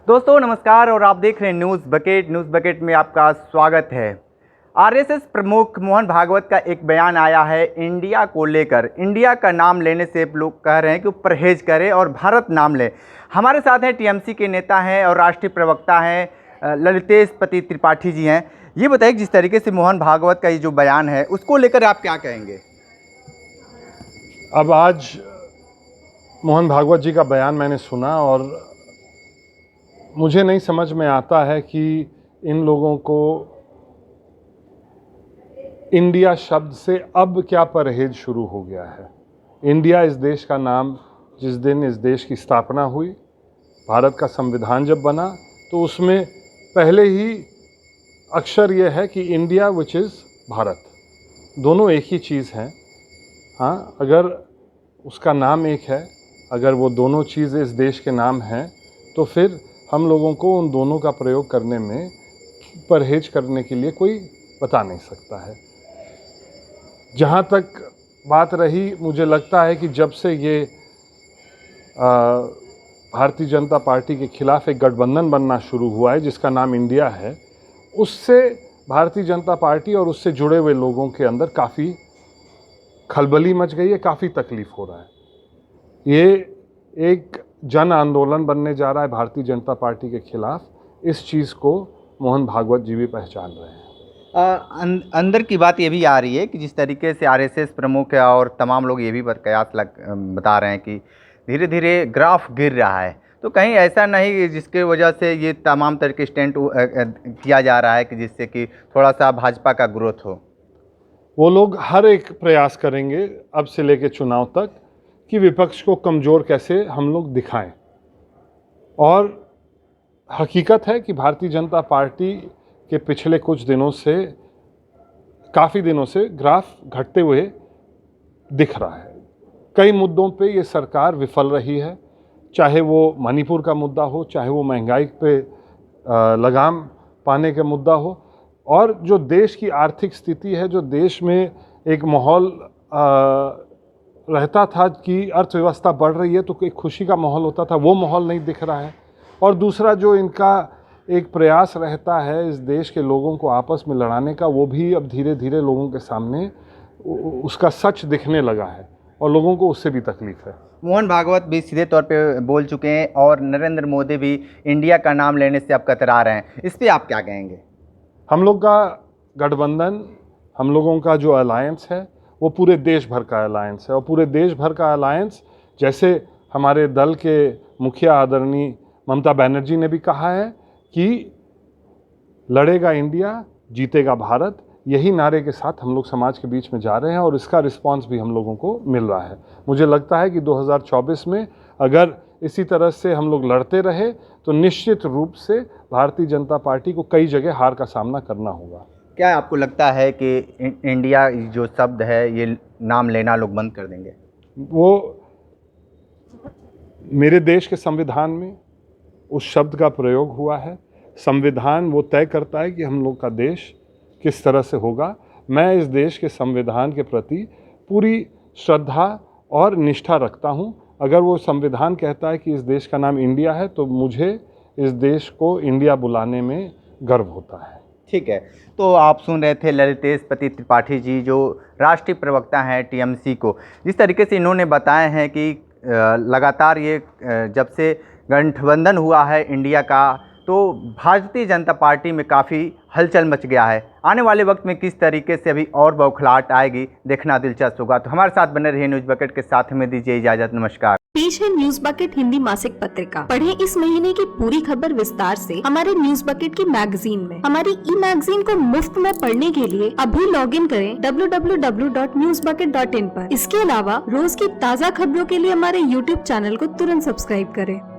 दोस्तों नमस्कार और आप देख रहे हैं न्यूज़ बकेट में आपका स्वागत है। आरएसएस प्रमुख मोहन भागवत का एक बयान आया है इंडिया को लेकर। इंडिया का नाम लेने से लोग कह रहे हैं कि वो परहेज करें और भारत नाम ले। हमारे साथ हैं टीएमसी के नेता हैं और राष्ट्रीय प्रवक्ता हैं ललितेश पति त्रिपाठी जी हैं। ये बताइए जिस तरीके से मोहन भागवत का ये जो बयान है उसको लेकर आप क्या कहेंगे? अब आज मोहन भागवत जी का बयान मैंने सुना और मुझे नहीं समझ में आता है कि इन लोगों को इंडिया शब्द से अब क्या परहेज शुरू हो गया है। इंडिया इस देश का नाम जिस दिन इस देश की स्थापना हुई, भारत का संविधान जब बना, तो उसमें पहले ही अक्षर यह है कि इंडिया विच इज़ भारत, दोनों एक ही चीज़ हैं। हाँ, अगर उसका नाम एक है, अगर वो दोनों चीज़ इस देश के नाम हैं, तो फिर हम लोगों को उन दोनों का प्रयोग करने में परहेज करने के लिए कोई बता नहीं सकता है। जहाँ तक बात रही, मुझे लगता है कि जब से ये भारतीय जनता पार्टी के खिलाफ एक गठबंधन बनना शुरू हुआ है जिसका नाम इंडिया है, उससे भारतीय जनता पार्टी और उससे जुड़े हुए लोगों के अंदर काफ़ी खलबली मच गई है, काफ़ी तकलीफ़ हो रहा है। ये एक जन आंदोलन बनने जा रहा है भारतीय जनता पार्टी के खिलाफ। इस चीज़ को मोहन भागवत जी भी पहचान रहे हैं। अंदर की बात ये भी आ रही है कि जिस तरीके से आरएसएस प्रमुख है और तमाम लोग ये भी बता रहे हैं कि धीरे धीरे ग्राफ गिर रहा है, तो कहीं ऐसा नहीं जिसके वजह से ये तमाम तरह के स्टैंड किया जा रहा है कि जिससे कि थोड़ा सा भाजपा का ग्रोथ हो? वो लोग हर एक प्रयास करेंगे अब से लेकर चुनाव तक कि विपक्ष को कमज़ोर कैसे हम लोग दिखाएं। और हकीकत है कि भारतीय जनता पार्टी के पिछले कुछ दिनों से, काफ़ी दिनों से ग्राफ घटते हुए दिख रहा है। कई मुद्दों पे ये सरकार विफल रही है, चाहे वो मणिपुर का मुद्दा हो, चाहे वो महंगाई पे लगाम पाने का मुद्दा हो, और जो देश की आर्थिक स्थिति है, जो देश में एक माहौल रहता था कि अर्थव्यवस्था बढ़ रही है तो एक खुशी का माहौल होता था, वो माहौल नहीं दिख रहा है। और दूसरा जो इनका एक प्रयास रहता है इस देश के लोगों को आपस में लड़ाने का, वो भी अब धीरे धीरे लोगों के सामने उसका सच दिखने लगा है और लोगों को उससे भी तकलीफ है। मोहन भागवत भी सीधे तौर पे बोल चुके हैं और नरेंद्र मोदी भी इंडिया का नाम लेने से अब कतरा रहे हैं। इस पर आप क्या कहेंगे? हम लोग का गठबंधन, हम लोगों का जो अलायंस है वो पूरे देश भर का अलायंस है, और पूरे देश भर का अलायंस, जैसे हमारे दल के मुखिया आदरणीय ममता बनर्जी ने भी कहा है कि लड़ेगा इंडिया, जीतेगा भारत, यही नारे के साथ हम लोग समाज के बीच में जा रहे हैं और इसका रिस्पांस भी हम लोगों को मिल रहा है। मुझे लगता है कि 2024 में अगर इसी तरह से हम लोग लड़ते रहे तो निश्चित रूप से भारतीय जनता पार्टी को कई जगह हार का सामना करना होगा। क्या आपको लगता है कि इंडिया जो शब्द है ये नाम लेना लोग बंद कर देंगे? वो मेरे देश के संविधान में उस शब्द का प्रयोग हुआ है। संविधान वो तय करता है कि हम लोग का देश किस तरह से होगा। मैं इस देश के संविधान के प्रति पूरी श्रद्धा और निष्ठा रखता हूँ। अगर वो संविधान कहता है कि इस देश का नाम इंडिया है तो मुझे इस देश को इंडिया बुलाने में गर्व होता है। ठीक है, तो आप सुन रहे थे ललितेश पति त्रिपाठी जी जो राष्ट्रीय प्रवक्ता हैं टीएमसी को। जिस तरीके से इन्होंने बताए हैं कि लगातार ये जब से गठबंधन हुआ है इंडिया का, तो भारतीय जनता पार्टी में काफ़ी हलचल मच गया है। आने वाले वक्त में किस तरीके से अभी और बौखलाहट आएगी देखना दिलचस्प होगा। तो हमारे साथ बने रहिए न्यूज़ बकेट के साथ, हमें दीजिए इजाज़त। नमस्कार। पेश है न्यूज़ बकेट हिंदी मासिक पत्रिका। पढ़ें इस महीने की पूरी खबर विस्तार से हमारे न्यूज़ बकेट की मैगजीन में। हमारी ई मैगजीन को मुफ्त में पढ़ने के लिए अभी लॉगिन करें www.newsbucket.in पर। इसके अलावा रोज की ताज़ा खबरों के लिए हमारे YouTube चैनल को तुरंत सब्सक्राइब करें।